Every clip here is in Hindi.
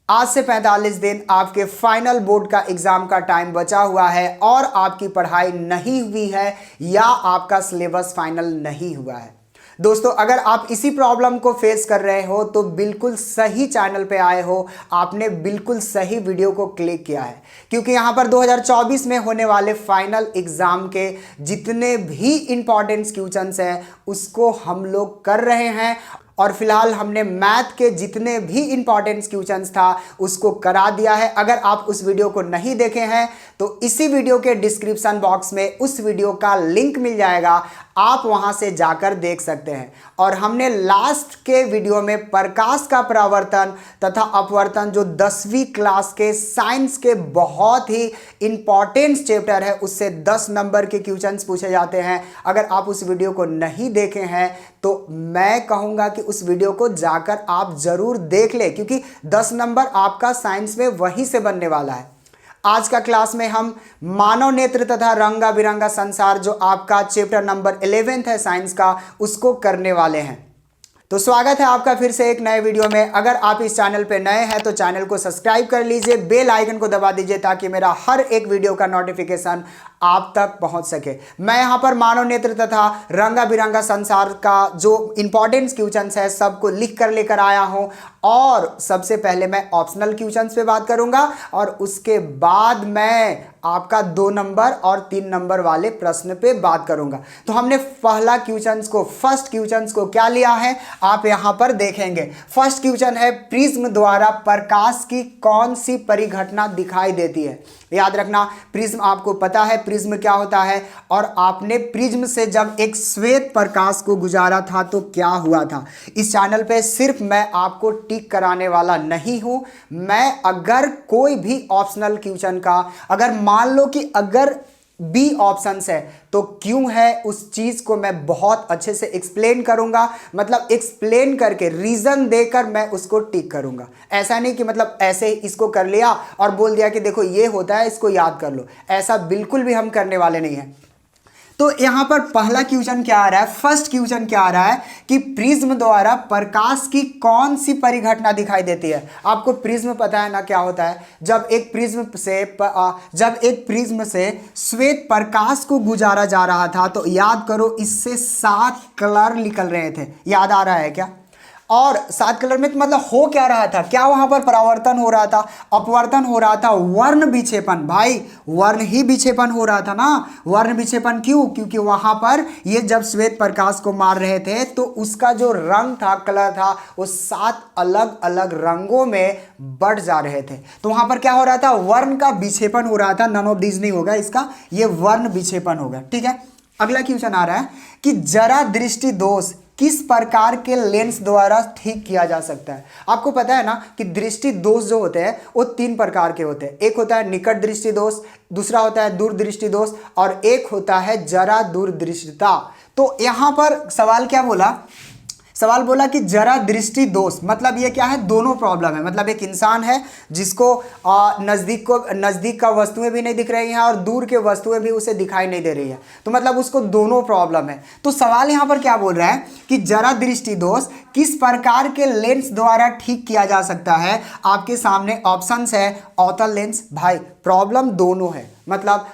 आज से 45 दिन आपके फाइनल बोर्ड का एग्जाम का टाइम बचा हुआ है और आपकी पढ़ाई नहीं हुई है या आपका सिलेबस फाइनल नहीं हुआ है। दोस्तों, अगर आप इसी प्रॉब्लम को फेस कर रहे हो तो बिल्कुल सही चैनल पे आए हो, आपने बिल्कुल सही वीडियो को क्लिक किया है, क्योंकि यहाँ पर 2024 में होने वाले फाइनल एग्जाम के जितने भी इंपॉर्टेंट क्वेश्चंस हैं उसको हम लोग कर रहे हैं। और फिलहाल हमने मैथ के जितने भी इंपॉर्टेंट क्वेश्चंस था उसको करा दिया है। अगर आप उस वीडियो को नहीं देखे हैं तो इसी वीडियो के डिस्क्रिप्शन बॉक्स में उस वीडियो का लिंक मिल जाएगा, आप वहां से जाकर देख सकते हैं। और हमने लास्ट के वीडियो में प्रकाश का परावर्तन तथा अपवर्तन जो 10वीं क्लास के साइंस के बहुत ही इंपॉर्टेंट चैप्टर है उससे 10 नंबर के क्वेश्चंस पूछे जाते हैं। अगर आप उस वीडियो को नहीं देखे हैं तो मैं कहूंगा कि उस वीडियो को जाकर आप जरूर देख ले, क्योंकि 10 नंबर आपका साइंस में वहीं से बनने वाला है। आज का क्लास में हम मानव नेत्र तथा रंगा बिरंगा संसार जो आपका चैप्टर नंबर 11 है साइंस का, उसको करने वाले हैं। तो स्वागत है आपका फिर से एक नए वीडियो में। अगर आप इस चैनल पे नए हैं तो चैनल को सब्सक्राइब कर लीजिए, बेल आइकन को दबा दीजिए ताकि मेरा हर एक वीडियो का नोटिफिकेशन आप तक पहुंच सके। मैं यहां पर मानव नेत्र तथा रंगा बिरंगा संसार का जो इंपॉर्टेंट क्वेश्चंस है सबको लिख कर लेकर आया हूं। और सबसे पहले मैं ऑप्शनल क्वेश्चंस पे बात करूंगा और उसके बाद मैं आपका 2 नंबर और 3 नंबर वाले प्रश्न पे बात करूंगा। तो हमने पहला क्वेश्चंस को, फर्स्ट क्वेश्चंस को क्या लिया है आप यहां पर देखेंगे। फर्स्ट क्वेश्चन है, प्रिज्म द्वारा प्रकाश की कौन सी परिघटना दिखाई देती है। याद रखना, प्रिज्म आपको पता है प्रिज्म क्या होता है, और आपने प्रिज्म से जब एक श्वेत प्रकाश को गुजारा था तो क्या हुआ था। इस चैनल पे सिर्फ मैं आपको टिक कराने वाला नहीं हूं। मैं अगर कोई भी ऑप्शनल क्वेश्चन का, अगर मान लो कि अगर बी ऑप्शन है तो क्यों है उस चीज को मैं बहुत अच्छे से एक्सप्लेन करूंगा, मतलब एक्सप्लेन करके रीजन देकर मैं उसको टिक करूंगा। ऐसा नहीं कि मतलब ऐसे ही इसको कर लिया और बोल दिया कि देखो ये होता है, इसको याद कर लो, ऐसा बिल्कुल भी हम करने वाले नहीं हैं। तो यहां पर पहला क्वेश्चन क्या आ रहा है, फर्स्ट क्वेश्चन क्या आ रहा है कि प्रिज्म द्वारा प्रकाश की कौन सी परिघटना दिखाई देती है। आपको प्रिज्म पता है ना क्या होता है। जब एक प्रिज्म से श्वेत प्रकाश को गुजारा जा रहा था तो याद करो इससे 7 कलर निकल रहे थे, याद आ रहा है क्या। और 7 कलर में मतलब हो क्या रहा था, क्या वहां पर परावर्तन हो रहा था, अपवर्तन हो रहा था, वर्ण विक्षेपन। भाई वर्ण ही विक्षेपन हो रहा था ना। वर्ण विक्षेपन क्यों, क्योंकि वहां पर ये जब श्वेत प्रकाश को मार रहे थे तो उसका जो रंग था, कलर था, वो 7 अलग अलग रंगों में बढ़ जा रहे थे। तो वहां पर क्या हो रहा था, वर्ण का विक्षेपन हो रहा था। नन ऑफ दीज नहीं होगा इसका, ये वर्ण विक्षेपन होगा। ठीक है, अगला क्वेश्चन आ रहा है कि जरा दृष्टि दोष किस प्रकार के लेंस द्वारा ठीक किया जा सकता है। आपको पता है ना कि दृष्टि दोष जो होते हैं वो 3 प्रकार के होते हैं। एक होता है निकट दृष्टि दोष, दूसरा होता है दूर दृष्टि दोष, और एक होता है जरा दूरदृष्टिता। तो यहां पर सवाल क्या बोला, सवाल बोला कि जरा दृष्टि दोष, मतलब ये क्या है, दोनों प्रॉब्लम है। मतलब एक इंसान है जिसको नजदीक का वस्तुएं भी नहीं दिख रही हैं और दूर के वस्तुएं भी उसे दिखाई नहीं दे रही है, तो मतलब उसको दोनों प्रॉब्लम है। तो सवाल यहां पर क्या बोल रहा है कि जरा दृष्टि दोष किस प्रकार के लेंस द्वारा ठीक किया जा सकता है। आपके सामने ऑप्शंस है, अवतल लेंस। भाई प्रॉब्लम दोनों है, मतलब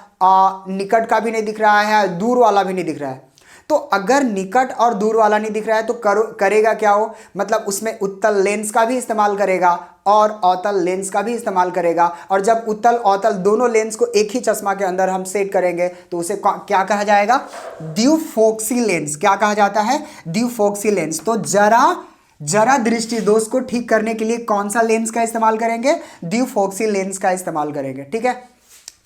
निकट का भी नहीं दिख रहा है, दूर वाला भी नहीं दिख रहा है। तो अगर निकट और दूर वाला नहीं दिख रहा है तो करेगा क्या हो, मतलब उसमें उत्तल लेंस का भी इस्तेमाल करेगा और अवतल लेंस का भी इस्तेमाल करेगा। और जब उत्तल अवतल दोनों लेंस को एक ही चश्मा के अंदर हम सेट करेंगे तो उसे क्या कहा जाएगा, ड्यूफोक्सी लेंस। क्या कहा जाता है, ड्यूफोक्सी लेंस। तो जरा दृष्टि दोष को ठीक करने के लिए कौन सा लेंस का इस्तेमाल करेंगे, ड्यूफोक्सी लेंस का इस्तेमाल करेंगे। ठीक है,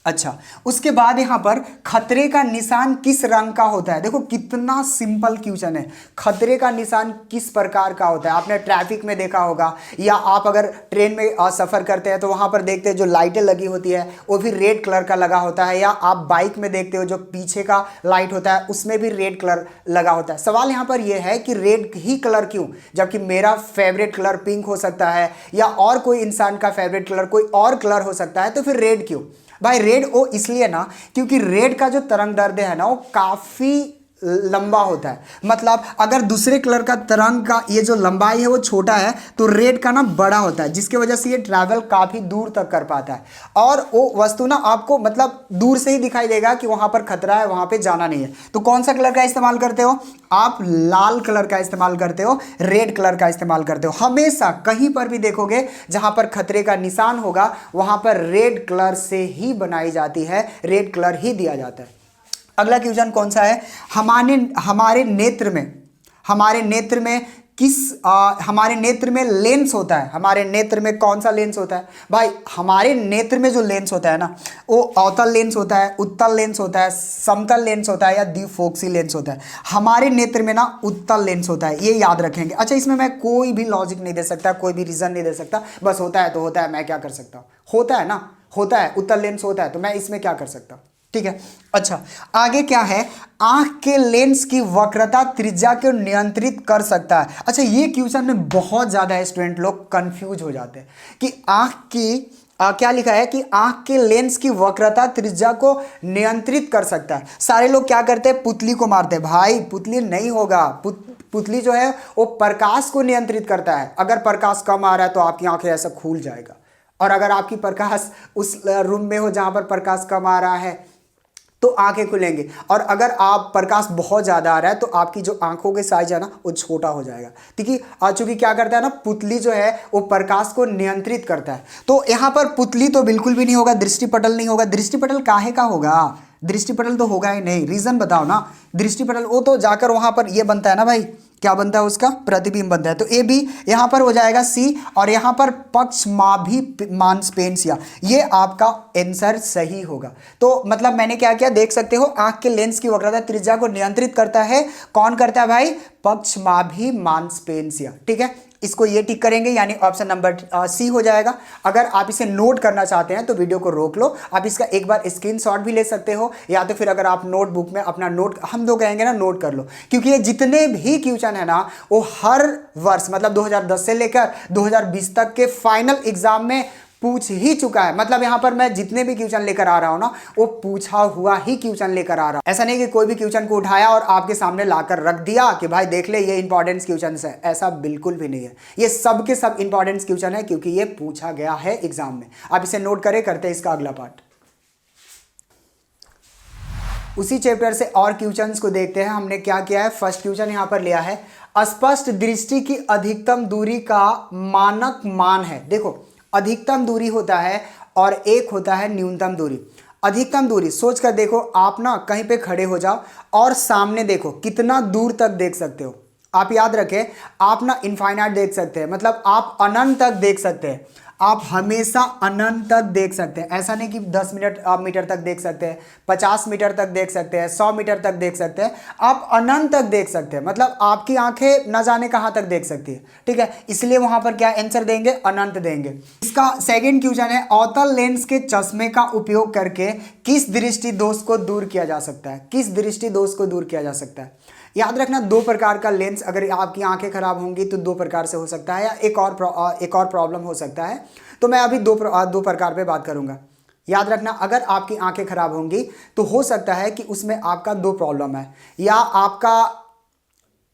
अच्छा, उसके बाद यहां पर खतरे का निशान किस रंग का होता है। देखो कितना सिंपल क्वेश्चन है, खतरे का निशान किस प्रकार का होता है। आपने ट्रैफिक में देखा होगा, या आप अगर ट्रेन में सफर करते हैं तो वहां पर देखते हैं जो लाइटें लगी होती है वो भी रेड कलर का लगा होता है, या आप बाइक में देखते हो जो पीछे का लाइट होता है उसमें भी रेड कलर लगा होता है। सवाल यहां पर यह है कि रेड ही कलर क्यों, जबकि मेरा फेवरेट कलर पिंक हो सकता है या और कोई इंसान का फेवरेट कलर कोई और कलर हो सकता है, तो फिर रेड क्यों। भाई रेड वो इसलिए ना क्योंकि रेड का जो तरंग दैर्ध्य है ना वो काफी लंबा होता है। मतलब अगर दूसरे कलर का तरंग का ये जो लंबाई है वो छोटा है तो रेड का ना बड़ा होता है, जिसकी वजह से ये ट्रैवल काफी दूर तक कर पाता है। और वो वस्तु ना आपको मतलब दूर से ही दिखाई देगा कि वहां पर खतरा है, वहां पे जाना नहीं है। तो कौन सा कलर का इस्तेमाल करते हो आप? लाल कलर का इस्तेमाल करते हो, रेड कलर का इस्तेमाल करते हो। हमेशा कहीं पर भी देखोगे जहां पर खतरे का निशान होगा वहां पर रेड कलर से ही बनाई जाती है, रेड कलर ही दिया जाता है। अगला क्वेश्चन कौन सा है? हमारे नेत्र में किस हमारे नेत्र में लेंस होता है। हमारे नेत्र में कौन सा लेंस होता है भाई? हमारे नेत्र में जो लेंस होता है ना वो अवतल लेंस होता है, उत्तल लेंस होता है, समतल लेंस होता है या द्विफोक्सी लेंस होता है। हमारे नेत्र में ना उत्तल लेंस होता है, ये याद रखेंगे। अच्छा, इसमें मैं कोई भी लॉजिक नहीं दे सकता, कोई भी रीजन नहीं दे सकता, बस होता है तो होता है, मैं क्या कर सकता हूँ? होता है ना, होता है, उत्तल लेंस होता है, तो मैं इसमें क्या कर सकता हूँ? ठीक है। अच्छा, आगे क्या है? आंख के लेंस की वक्रता त्रिज्या को नियंत्रित कर सकता है। अच्छा, ये क्वेश्चन में बहुत ज्यादा स्टूडेंट लोग कंफ्यूज हो जाते हैं कि आंख की क्या लिखा है कि आंख के लेंस की वक्रता त्रिज्या को नियंत्रित कर सकता है। सारे लोग क्या करते हैं? पुतली को मारते हैं। भाई पुतली नहीं होगा, पुतली जो है वो प्रकाश को नियंत्रित करता है। अगर प्रकाश कम आ रहा है तो आपकी आंखें ऐसा खुल जाएगा, और अगर आपकी प्रकाश उस रूम में हो जहां पर प्रकाश कम आ रहा है तो आंखें खुलेंगे, और अगर आप प्रकाश बहुत ज्यादा आ रहा है तो आपकी जो आंखों के साइज है ना वो छोटा हो जाएगा। ठीक है, चूंकि क्या करता है ना, पुतली जो है वो प्रकाश को नियंत्रित करता है। तो यहां पर पुतली तो बिल्कुल भी नहीं होगा, दृष्टिपटल नहीं होगा। दृष्टिपटल काहे का होगा? दृष्टिपटल तो होगा ही नहीं। रीजन बताओ ना। दृष्टिपटल वो तो जाकर वहां पर ये बनता है ना भाई, क्या बनता है उसका? प्रतिबिंब बनता है। तो ए बी यहां पर हो जाएगा सी, और यहां पर पक्षमाभिमांसपेशिया, ये आपका आंसर सही होगा। तो मतलब मैंने क्या किया देख सकते हो, आंख के लेंस की वक्रता त्रिज्या को नियंत्रित करता है। कौन करता है भाई? पक्षमाभिमांसपेशिया। ठीक है, इसको ये टिक करेंगे, यानी ऑप्शन नंबर सी हो जाएगा। अगर आप इसे नोट करना चाहते हैं तो वीडियो को रोक लो, आप इसका एक बार स्क्रीनशॉट भी ले सकते हो, या तो फिर अगर आप नोटबुक में अपना नोट, हम लोग कहेंगे ना, नोट कर लो। क्योंकि ये जितने भी क्वेश्चन है ना वो हर वर्ष मतलब 2010 से लेकर 2020 तक के फाइनल एग्जाम में पूछ ही चुका है। मतलब यहां पर मैं जितने भी क्वेश्चन लेकर आ रहा हूं ना वो पूछा हुआ ही क्वेश्चन लेकर आ रहा हूं। ऐसा नहीं कि कोई भी क्वेश्चन को उठाया और आपके सामने लाकर रख दिया कि भाई देख ले ये इंपॉर्टेंट क्वेश्चन है, ऐसा बिल्कुल भी नहीं है। ये सब के सब इंपॉर्टेंट क्वेश्चन है क्योंकि ये पूछा गया है एग्जाम में। आप इसे नोट करें, करते हैं इसका अगला पार्ट। उसी चैप्टर से और क्वेश्चंस को देखते हैं। हमने क्या किया है, फर्स्ट क्वेश्चन यहां पर लिया है, स्पष्ट दृष्टि की अधिकतम दूरी का मानक मान है। देखो, अधिकतम दूरी होता है और एक होता है न्यूनतम दूरी। अधिकतम दूरी सोच कर देखो, आप ना कहीं पे खड़े हो जाओ और सामने देखो कितना दूर तक देख सकते हो। आप याद रखें, आप ना इनफाइनाइट देख सकते हैं, मतलब आप अनंत तक देख सकते हैं। आप हमेशा अनंत तक देख सकते हैं। ऐसा नहीं कि 10 मीटर तक देख सकते हैं, 50 मीटर तक देख सकते हैं, 100 मीटर तक देख सकते हैं, आप अनंत तक देख सकते हैं। मतलब आपकी आंखें न जाने कहां तक देख सकती है। ठीक है, इसलिए वहां पर क्या आंसर देंगे? अनंत देंगे। इसका सेकंड क्वेश्चन है, अवतल लेंस के चश्मे का उपयोग करके किस दृष्टि दोष को दूर किया जा सकता है? किस दृष्टि दोष को दूर किया जा सकता है? याद रखना, दो प्रकार का लेंस, अगर आपकी आंखें खराब होंगी तो दो प्रकार से हो सकता है, या एक और प्रॉब्लम हो सकता है। तो मैं अभी दो प्रकार पे बात करूंगा। याद रखना, अगर आपकी आंखें खराब होंगी तो हो सकता है कि उसमें आपका दो प्रॉब्लम है, या आपका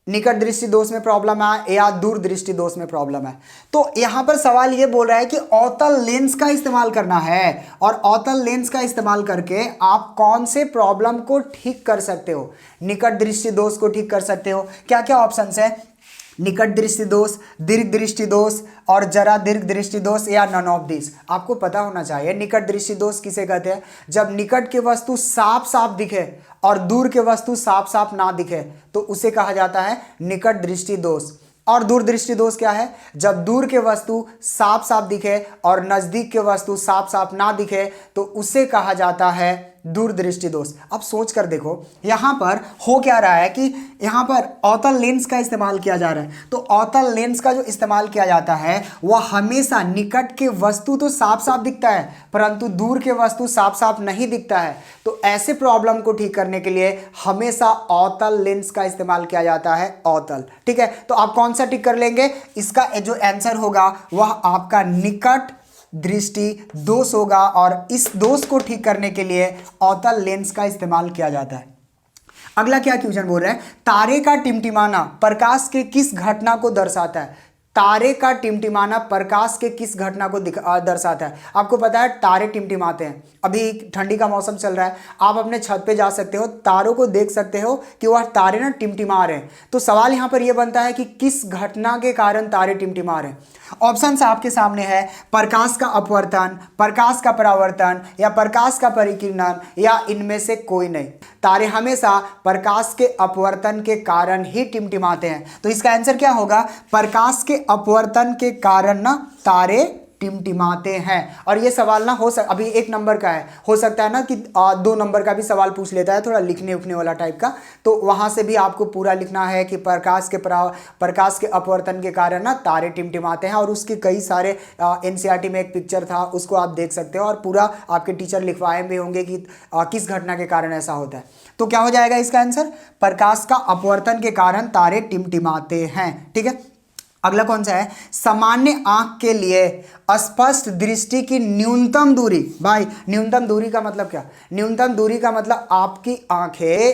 निकट दृष्टि दोष में प्रॉब्लम है या दूर दृष्टि दोष में प्रॉब्लम है। तो यहां पर सवाल यह बोल रहा है कि अवतल लेंस का इस्तेमाल करना है, और अवतल लेंस का इस्तेमाल करके आप कौन से प्रॉब्लम को ठीक कर सकते हो? निकट दृष्टि दोष को ठीक कर सकते हो। क्या क्या ऑप्शंस है? निकट दृष्टि दोष, दीर्घ दृष्टि दोष और जरा दीर्घ दृष्टि दोष, या नन ऑफ दिस। आपको पता होना चाहिए निकट दृष्टि दोष किसे कहते हैं। जब निकट की वस्तु साफ साफ दिखे और दूर के वस्तु साफ साफ ना दिखे तो उसे कहा जाता है निकट दृष्टि दोष। और दूर दृष्टि दोष क्या है? जब दूर के वस्तु साफ साफ दिखे और नजदीक के वस्तु साफ साफ ना दिखे तो उसे कहा जाता है दूर दृष्टि दोष। अब सोच कर देखो, यहां पर हो क्या रहा है कि यहां पर अवतल लेंस का इस्तेमाल किया जा रहा है। तो अवतल लेंस का जो इस्तेमाल किया जाता है वह हमेशा निकट के वस्तु तो साफ साफ दिखता है परंतु दूर के वस्तु साफ साफ नहीं दिखता है। तो ऐसे प्रॉब्लम को ठीक करने के लिए हमेशा अवतल लेंस का इस्तेमाल किया जाता है, अवतल। ठीक है, तो आप कौन सा टिक कर लेंगे? इसका जो आंसर होगा वह आपका निकट दृष्टि दोष होगा, और इस दोष को ठीक करने के लिए अवतल लेंस का इस्तेमाल किया जाता है। अगला क्या क्वेश्चन बोल रहे हैं, तारे का टिमटिमाना प्रकाश के किस घटना को दर्शाता है। तारे का टिमटिमाना प्रकाश के किस घटना को दर्शाता है। आपको पता है तारे टिमटिमाते हैं, अभी ठंडी का मौसम चल रहा है, आप अपने छत पे जा सकते हो, तारों को देख सकते हो कि वह तारे ना टिमटिमा रहे हैं। तो सवाल यहां पर यह बनता है कि किस घटना के कारण तारे टिमटिमा रहे हैं। ऑप्शंस आपके सामने है, प्रकाश का अपवर्तन, प्रकाश का परावर्तन, या प्रकाश का परिकिरणन, या इनमें से कोई नहीं। तारे हमेशा प्रकाश के अपवर्तन के कारण ही टिमटिमाते हैं। तो इसका आंसर क्या होगा, प्रकाश के अपवर्तन के कारण ना तारे टिमटिमाते हैं। और ये सवाल ना अभी 1 नंबर का है, हो सकता है ना कि 2 नंबर का भी सवाल पूछ लेता है, थोड़ा लिखने उखने वाला टाइप का, तो वहां से भी आपको पूरा लिखना है कि प्रकाश के अपवर्तन के कारण ना तारे टिमटिमाते हैं। और उसके कई सारे एनसीईआरटी में एक पिक्चर था, उसको आप देख सकते हो, और पूरा आपके टीचर लिखवाए भी होंगे कि किस घटना के कारण ऐसा होता है। तो क्या हो जाएगा इसका आंसर, प्रकाश का अपवर्तन के कारण तारे टिमटिमाते हैं। ठीक है, अगला कौन सा है, सामान्य आंख के लिए स्पष्ट दृष्टि की न्यूनतम दूरी। भाई न्यूनतम दूरी का मतलब क्या, न्यूनतम दूरी का मतलब आपकी आंखें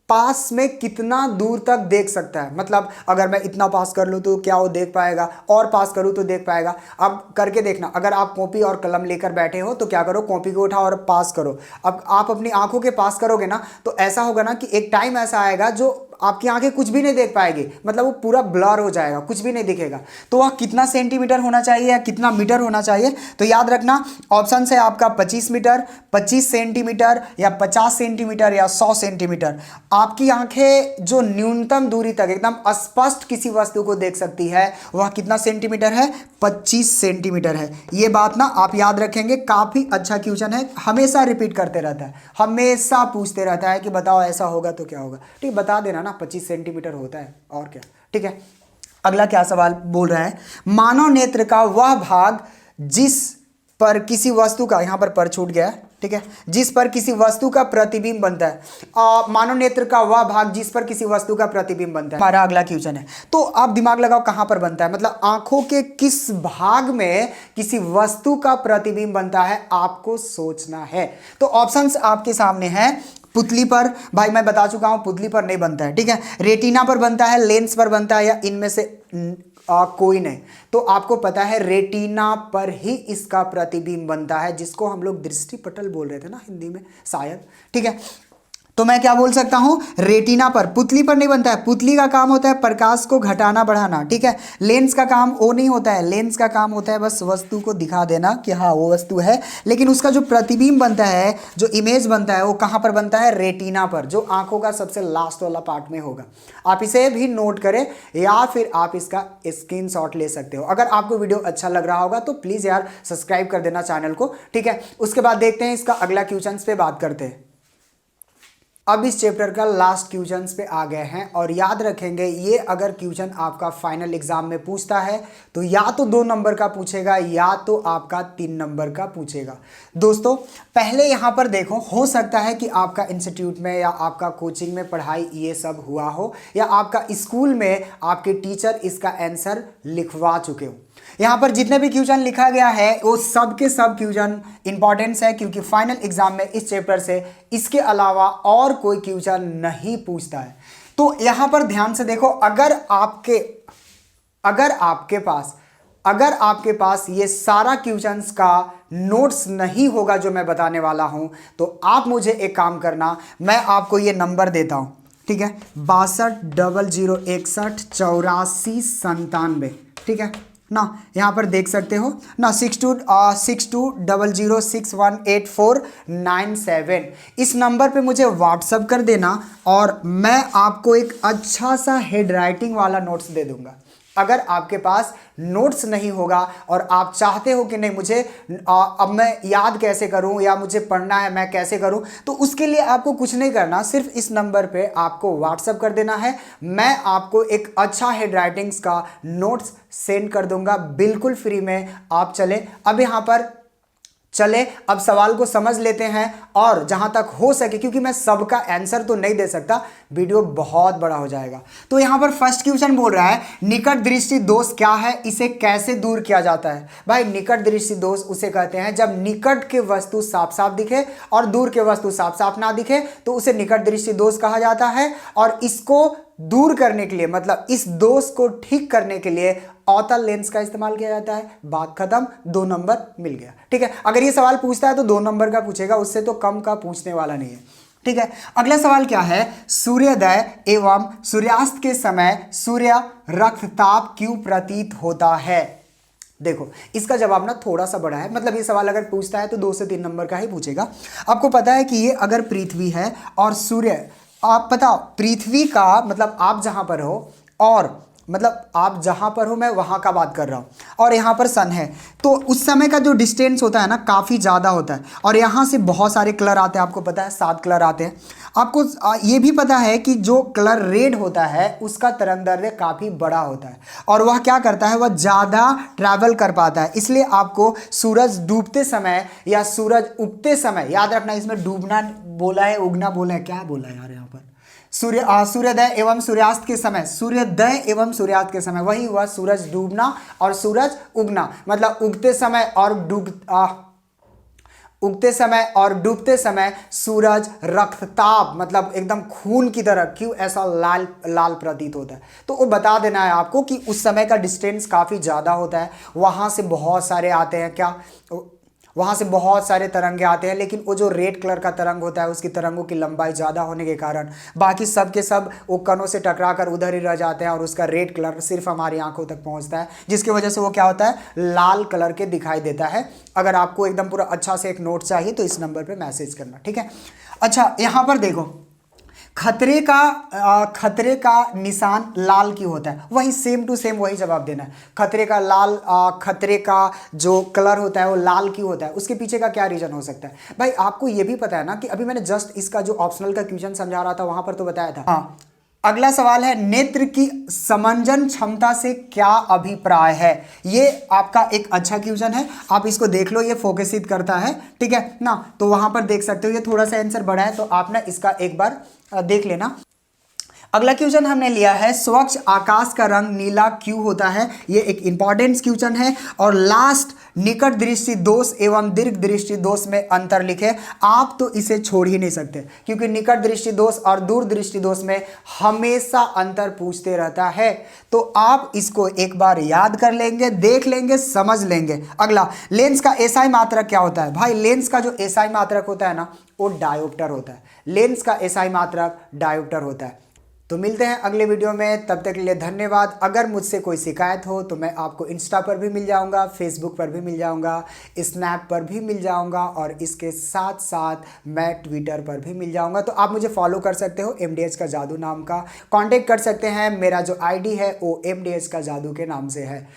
पास में कितना दूर तक देख सकता है। मतलब अगर मैं इतना पास कर लूँ तो क्या वो देख पाएगा, और पास करूँ तो देख पाएगा। अब करके देखना, अगर आप कॉपी और कलम लेकर बैठे हो तो क्या करो, कॉपी को उठाओ और पास करो। अब आप अपनी आंखों के पास करोगे ना तो ऐसा होगा ना कि एक टाइम ऐसा आएगा जो आपकी आंखें कुछ भी नहीं देख पाएगी, मतलब वो पूरा ब्लर हो जाएगा, कुछ भी नहीं दिखेगा। तो वह कितना सेंटीमीटर होना चाहिए या कितना मीटर होना चाहिए, तो याद रखना ऑप्शन है आपका 25 मीटर, 25 सेंटीमीटर, या 50 सेंटीमीटर, या 100 सेंटीमीटर। आपकी आंखें जो न्यूनतम दूरी तक एकदम स्पष्ट किसी वस्तु को देख सकती है वह कितना सेंटीमीटर है, 25 सेंटीमीटर है। ये बात ना आप याद रखेंगे, काफी अच्छा क्वेश्चन है, हमेशा रिपीट करते रहता है, हमेशा पूछते रहता है कि बताओ ऐसा होगा तो क्या होगा। ठीक, बता देना ना 25 सेंटीमीटर होता है, और क्या। ठीक है, अगला क्या सवाल बोल रहा है, मानव नेत्र का वह भाग जिस पर किसी वस्तु का, यहां पर छूट गया है, ठीक है, जिस पर किसी वस्तु का प्रतिबिंब बनता है। मानव नेत्र का वह भाग जिस पर किसी वस्तु का प्रतिबिंब बनता है, हमारा अगला क्वेश्चन है। तो आप दिमाग लगाओ कहां पर बनता है, मतलब आंखों के किस भाग में किसी वस्तु का प्रतिबिंब बनता है, आपको सोचना है। तो ऑप्शंस आपके सामने हैं, पुतली पर, भाई मैं बता चुका हूं पुतली पर नहीं बनता है, ठीक है, रेटिना पर बनता है, लेंस पर बनता है, या इनमें से कोई नहीं। तो आपको पता है रेटिना पर ही इसका प्रतिबिंब बनता है, जिसको हम लोग दृष्टिपटल बोल रहे थे ना हिंदी में शायद। ठीक है, तो मैं क्या बोल सकता हूं, रेटिना पर, पुतली पर नहीं बनता है। पुतली का काम होता है प्रकाश को घटाना बढ़ाना, ठीक है। लेंस का काम वो नहीं होता है, लेंस का काम होता है बस वस्तु को दिखा देना कि हाँ वो वस्तु है, लेकिन उसका जो प्रतिबिंब बनता है, जो इमेज बनता है, वो कहाँ पर बनता है, रेटिना पर, जो आंखों का सबसे लास्ट वाला पार्ट में होगा। आप इसे भी नोट करें या फिर आप इसका स्क्रीनशॉट ले सकते हो। अगर आपको वीडियो अच्छा लग रहा होगा तो प्लीज़ यार सब्सक्राइब कर देना चैनल को, ठीक है। उसके बाद देखते हैं इसका अगला क्वेश्चन पे बात करते हैं। अब इस चैप्टर का लास्ट क्वेश्चंस पे आ गए हैं, और याद रखेंगे ये अगर क्वेश्चन आपका फाइनल एग्जाम में पूछता है तो या तो 2 नंबर का पूछेगा या तो आपका 3 नंबर का पूछेगा। दोस्तों पहले यहाँ पर देखो, हो सकता है कि आपका इंस्टीट्यूट में या आपका कोचिंग में पढ़ाई ये सब हुआ हो, या आपका स्कूल में आपके टीचर इसका आंसर लिखवा चुके हो। यहाँ पर जितने भी क्वेश्चन लिखा गया है वो सब के सब क्वेश्चन इंपॉर्टेंस है, क्योंकि फाइनल एग्जाम में इस चैप्टर से इसके अलावा और कोई क्वेश्चन नहीं पूछता है। तो यहाँ पर ध्यान से देखो, अगर आपके पास ये सारा क्वेश्चंस का नोट्स नहीं होगा जो मैं बताने वाला हूं, तो आप मुझे एक काम करना, मैं आपको ये नंबर देता हूं, ठीक है, 6200618497, ठीक है ना। यहाँ पर देख सकते हो ना, 6200618497। इस नंबर पे मुझे व्हाट्सअप कर देना और मैं आपको एक अच्छा सा हेड राइटिंग वाला नोट्स दे दूंगा। अगर आपके पास नोट्स नहीं होगा और आप चाहते हो कि नहीं मुझे अब मैं याद कैसे करूं या मुझे पढ़ना है मैं कैसे करूं, तो उसके लिए आपको कुछ नहीं करना, सिर्फ इस नंबर पे आपको व्हाट्सएप कर देना है। मैं आपको एक अच्छा हेड राइटिंग्स का नोट्स सेंड कर दूंगा बिल्कुल फ्री में। आप चले अब यहाँ पर चले अब सवाल को समझ लेते हैं और जहां तक हो सके, क्योंकि मैं सबका आंसर तो नहीं दे सकता, वीडियो बहुत बड़ा हो जाएगा। तो यहां पर फर्स्ट क्वेश्चन बोल रहा है निकट दृष्टि दोष क्या है, इसे कैसे दूर किया जाता है। भाई निकट दृष्टि दोष उसे कहते हैं जब निकट के वस्तु साफ साफ दिखे और दूर के वस्तु साफ साफ ना दिखे तो उसे निकट दृष्टि दोष कहा जाता है। और इसको दूर करने के लिए, मतलब इस दोष को ठीक करने के लिए अवतल लेंस का इस्तेमाल किया जाता है। बात खत्म, 2 नंबर मिल गया। ठीक है, अगर ये सवाल पूछता है तो 2 नंबर का पूछेगा, उससे तो कम का पूछने वाला नहीं है। ठीक है, अगला सवाल क्या है, सूर्योदय एवं सूर्यास्त के समय सूर्य रक्तताप क्यों प्रतीत होता है। देखो इसका जवाब ना थोड़ा सा बड़ा है, मतलब ये सवाल अगर पूछता है तो 2 से 3 नंबर का ही पूछेगा। आपको पता है कि ये अगर पृथ्वी है और सूर्य, आप बताओ पृथ्वी का मतलब आप जहां पर हो, और मतलब आप जहां पर हो मैं वहां का बात कर रहा हूं, और यहां पर सन है, तो उस समय का जो डिस्टेंस होता है ना काफी ज्यादा होता है। और यहां से बहुत सारे कलर आते हैं, आपको पता है 7 कलर आते हैं। आपको ये भी पता है कि जो कलर रेड होता है उसका तरंगदैर्घ्य काफी बड़ा होता है, और वह क्या करता है, वह ज्यादा ट्रैवल कर पाता है। इसलिए आपको सूरज डूबते समय या सूरज उगते समय, याद रखना इसमें डूबना बोला है, उगना बोला है, क्या बोला है यार यहाँ पर, सूर्योदय एवं सूर्यास्त के समय, सूर्योदय एवं सूर्यास्त के समय, वही हुआ सूरज डूबना और सूरज उगना। मतलब उगते समय और डूबते समय सूरज रक्तताप, मतलब एकदम खून की तरह क्यों ऐसा लाल लाल प्रतीत होता है। तो वो बता देना है आपको कि उस समय का डिस्टेंस काफी ज्यादा होता है, वहां से बहुत सारे आते हैं, क्या वहां से बहुत सारे तरंगे आते हैं, लेकिन वो जो रेड कलर का तरंग होता है उसकी तरंगों की लंबाई ज़्यादा होने के कारण बाकी सब के सब वो कणों से टकरा कर उधर ही रह जाते हैं, और उसका रेड कलर सिर्फ हमारी आंखों तक पहुंचता है, जिसकी वजह से वो क्या होता है, लाल कलर के दिखाई देता है। अगर आपको एकदम पूरा अच्छा से एक नोट चाहिए तो इस नंबर पर मैसेज करना। ठीक है, अच्छा यहाँ पर देखो खतरे का निशान लाल क्यों होता है, वही सेम टू सेम वही जवाब देना है। खतरे का जो कलर होता है वो लाल क्यों होता है, उसके पीछे का क्या रीजन हो सकता है। भाई आपको ये भी पता है ना कि अभी मैंने जस्ट इसका जो ऑप्शनल का क्वेश्चन समझा रहा था वहां पर तो बताया था। हाँ, अगला सवाल है नेत्र की समंजन क्षमता से क्या अभिप्राय है। ये आपका एक अच्छा क्वेश्चन है, आप इसको देख लो, ये फोकसित करता है। ठीक है ना, तो वहां पर देख सकते हो, ये थोड़ा सा आंसर बड़ा है तो आप ना इसका एक बार देख लेना। अगला क्वेश्चन हमने लिया है स्वच्छ आकाश का रंग नीला क्यों होता है। ये एक इंपॉर्टेंट क्वेश्चन है। और लास्ट निकट दृष्टि दोष एवं दीर्घ दृष्टि दोष में अंतर लिखे। आप तो इसे छोड़ ही नहीं सकते, क्योंकि निकट दृष्टि दोष और दूर दृष्टि दोष में हमेशा अंतर पूछते रहता है। तो आप इसको एक बार याद कर लेंगे, देख लेंगे, समझ लेंगे। अगला लेंस का एसआई मात्रक क्या होता है। भाई लेंस का जो एसआई मात्रक होता है ना वो डायोप्टर होता है। लेंस का एसआई मात्रक डायोप्टर होता है। तो मिलते हैं अगले वीडियो में, तब तक के लिए धन्यवाद। अगर मुझसे कोई शिकायत हो तो मैं आपको इंस्टा पर भी मिल जाऊंगा, फेसबुक पर भी मिल जाऊंगा, स्नैप पर भी मिल जाऊंगा, और इसके साथ साथ मैं ट्विटर पर भी मिल जाऊंगा। तो आप मुझे फॉलो कर सकते हो, MDH का जादू नाम का, कांटेक्ट कर सकते हैं। मेरा जो ID है वो MDH का जादू के नाम से है।